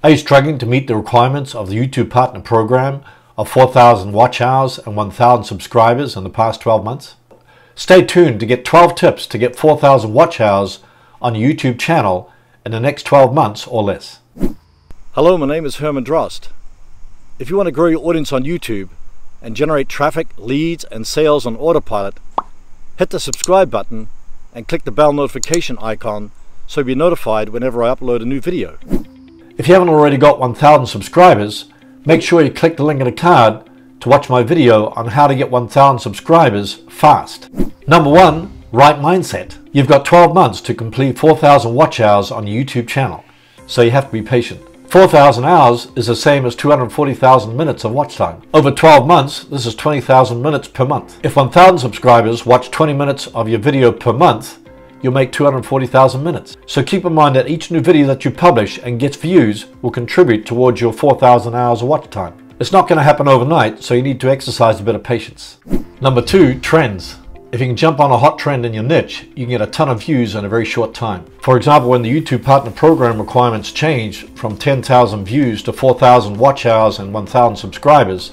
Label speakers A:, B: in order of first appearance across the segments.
A: Are you struggling to meet the requirements of the YouTube Partner Program of 4,000 watch hours and 1,000 subscribers in the past 12 months? Stay tuned to get 12 tips to get 4,000 watch hours on your YouTube channel in the next 12 months or less.
B: Hello, my name is Herman Drost. If you want to grow your audience on YouTube and generate traffic, leads, and sales on autopilot, hit the subscribe button and click the bell notification icon so you'll be notified whenever I upload a new video.
A: If you haven't already got 1,000 subscribers, make sure you click the link in the card to watch my video on how to get 1,000 subscribers fast. Number 1, right mindset. You've got 12 months to complete 4,000 watch hours on your YouTube channel, so you have to be patient. 4,000 hours is the same as 240,000 minutes of watch time. Over 12 months, this is 20,000 minutes per month. If 1,000 subscribers watch 20 minutes of your video per month, you'll make 240,000 minutes. So keep in mind that each new video that you publish and gets views will contribute towards your 4,000 hours of watch time. It's not going to happen overnight, so you need to exercise a bit of patience. Number 2, trends. If you can jump on a hot trend in your niche, you can get a ton of views in a very short time. For example, when the YouTube Partner Program requirements changed from 10,000 views to 4,000 watch hours and 1,000 subscribers,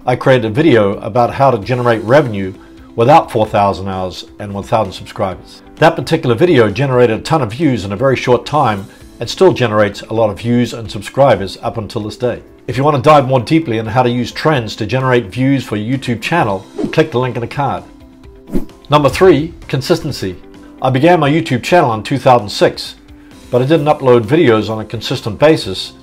A: I created a video about how to generate revenue without 4,000 hours and 1,000 subscribers. That particular video generated a ton of views in a very short time and still generates a lot of views and subscribers up until this day. If you want to dive more deeply on how to use trends to generate views for your YouTube channel, click the link in the card. Number 3, consistency. I began my YouTube channel in 2006, but I didn't upload videos on a consistent basis,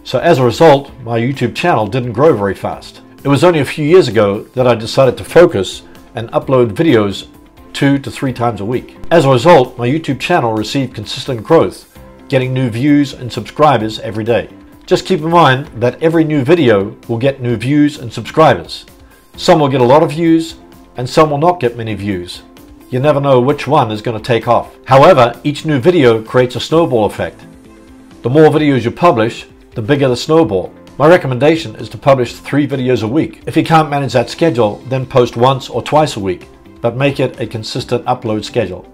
A: so as a result, my YouTube channel didn't grow very fast. It was only a few years ago that I decided to focus and upload videos 2 to 3 times a week. As a result, my YouTube channel received consistent growth, getting new views and subscribers every day. Just keep in mind that every new video will get new views and subscribers. Some will get a lot of views, and some will not get many views. You never know which one is going to take off. However, each new video creates a snowball effect. The more videos you publish, the bigger the snowball. My recommendation is to publish 3 videos a week. If you can't manage that schedule, then post once or twice a week, but make it a consistent upload schedule.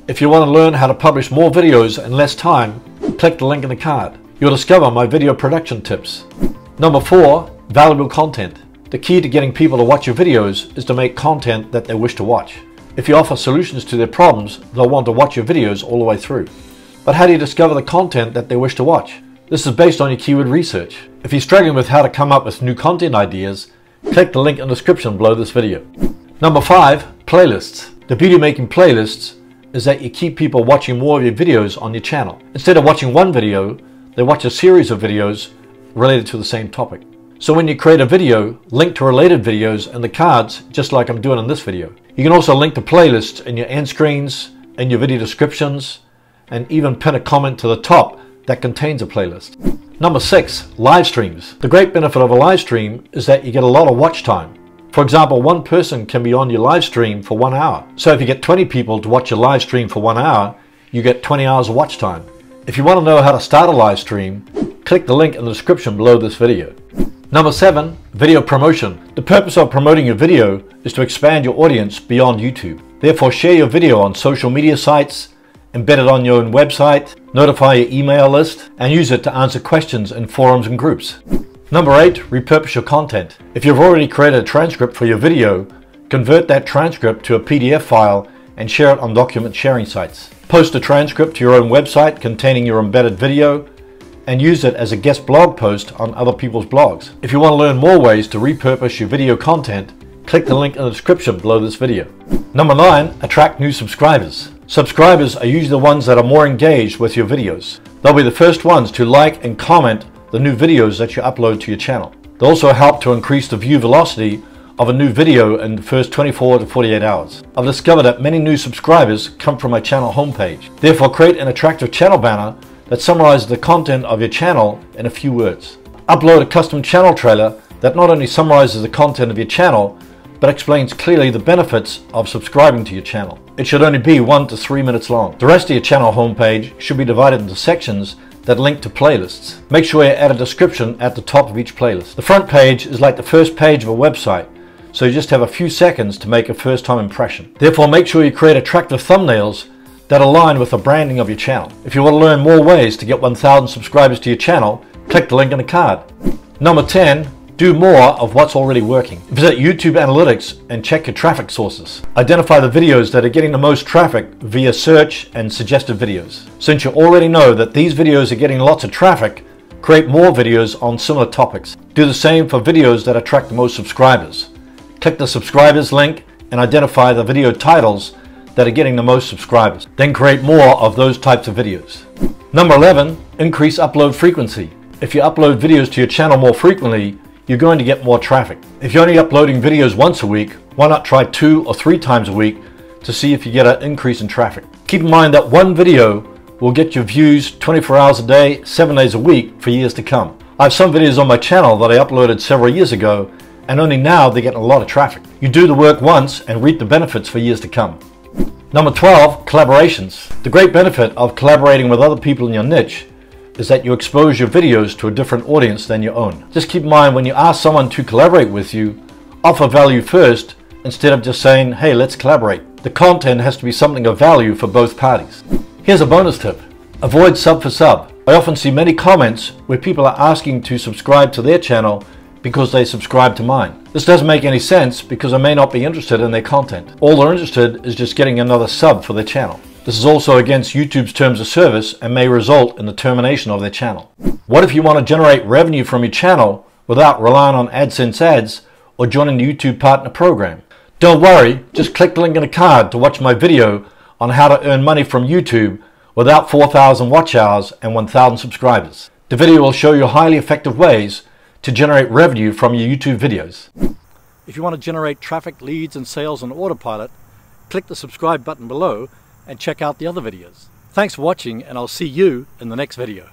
A: If you want to learn how to publish more videos in less time, click the link in the card. You'll discover my video production tips. Number 4, valuable content. The key to getting people to watch your videos is to make content that they wish to watch. If you offer solutions to their problems, they'll want to watch your videos all the way through. But how do you discover the content that they wish to watch? This is based on your keyword research. If you're struggling with how to come up with new content ideas, click the link in the description below this video. Number 5, playlists. The beauty of making playlists is that you keep people watching more of your videos on your channel. Instead of watching one video, they watch a series of videos related to the same topic. So when you create a video, link to related videos in the cards, just like I'm doing in this video. You can also link to playlists in your end screens, in your video descriptions, and even pin a comment to the top that contains a playlist. Number 6, live streams. The great benefit of a live stream is that you get a lot of watch time. For example, one person can be on your live stream for 1 hour. So if you get 20 people to watch your live stream for 1 hour, you get 20 hours of watch time. If you want to know how to start a live stream, click the link in the description below this video. Number 7, video promotion. The purpose of promoting your video is to expand your audience beyond YouTube. Therefore, share your video on social media sites, embed it on your own website, notify your email list, and use it to answer questions in forums and groups. Number 8, repurpose your content. If you've already created a transcript for your video, convert that transcript to a PDF file and share it on document sharing sites. Post a transcript to your own website containing your embedded video, and use it as a guest blog post on other people's blogs. If you want to learn more ways to repurpose your video content, click the link in the description below this video. Number 9, attract new subscribers. Subscribers are usually the ones that are more engaged with your videos. They'll be the first ones to like and comment the new videos that you upload to your channel. They also help to increase the view velocity of a new video in the first 24 to 48 hours. I've discovered that many new subscribers come from my channel homepage. Therefore, create an attractive channel banner that summarizes the content of your channel in a few words. Upload a custom channel trailer that not only summarizes the content of your channel, but explains clearly the benefits of subscribing to your channel. It should only be 1 to 3 minutes long. The rest of your channel homepage should be divided into sections that link to playlists. Make sure you add a description at the top of each playlist. The front page is like the first page of a website, so you just have a few seconds to make a first-time impression. Therefore, make sure you create attractive thumbnails that align with the branding of your channel. If you want to learn more ways to get 1,000 subscribers to your channel, Click the link in the card. Number 10, do more of what's already working. Visit YouTube Analytics and check your traffic sources. Identify the videos that are getting the most traffic via search and suggested videos. Since you already know that these videos are getting lots of traffic, create more videos on similar topics. Do the same for videos that attract the most subscribers. Click the subscribers link and identify the video titles that are getting the most subscribers. Then create more of those types of videos. Number 11, increase upload frequency. If you upload videos to your channel more frequently, you're going to get more traffic. If you're only uploading videos once a week, why not try 2 or 3 times a week to see if you get an increase in traffic. Keep in mind that one video will get you views 24 hours a day, 7 days a week for years to come. I have some videos on my channel that I uploaded several years ago, and only now they're getting a lot of traffic. You do the work once and reap the benefits for years to come. Number 12, collaborations. The great benefit of collaborating with other people in your niche is that you expose your videos to a different audience than your own. Just keep in mind, when you ask someone to collaborate with you, offer value first instead of just saying, hey, let's collaborate. The content has to be something of value for both parties. Here's a bonus tip. Avoid sub for sub. I often see many comments where people are asking to subscribe to their channel because they subscribe to mine. This doesn't make any sense because I may not be interested in their content. All they're interested is just getting another sub for their channel. This is also against YouTube's terms of service and may result in the termination of their channel. What if you want to generate revenue from your channel without relying on AdSense ads or joining the YouTube Partner Program? Don't worry, just click the link in the card to watch my video on how to earn money from YouTube without 4,000 watch hours and 1,000 subscribers. The video will show you highly effective ways to generate revenue from your YouTube videos.
B: If you want to generate traffic, leads and sales on autopilot, click the subscribe button below and check out the other videos. Thanks for watching, and I'll see you in the next video.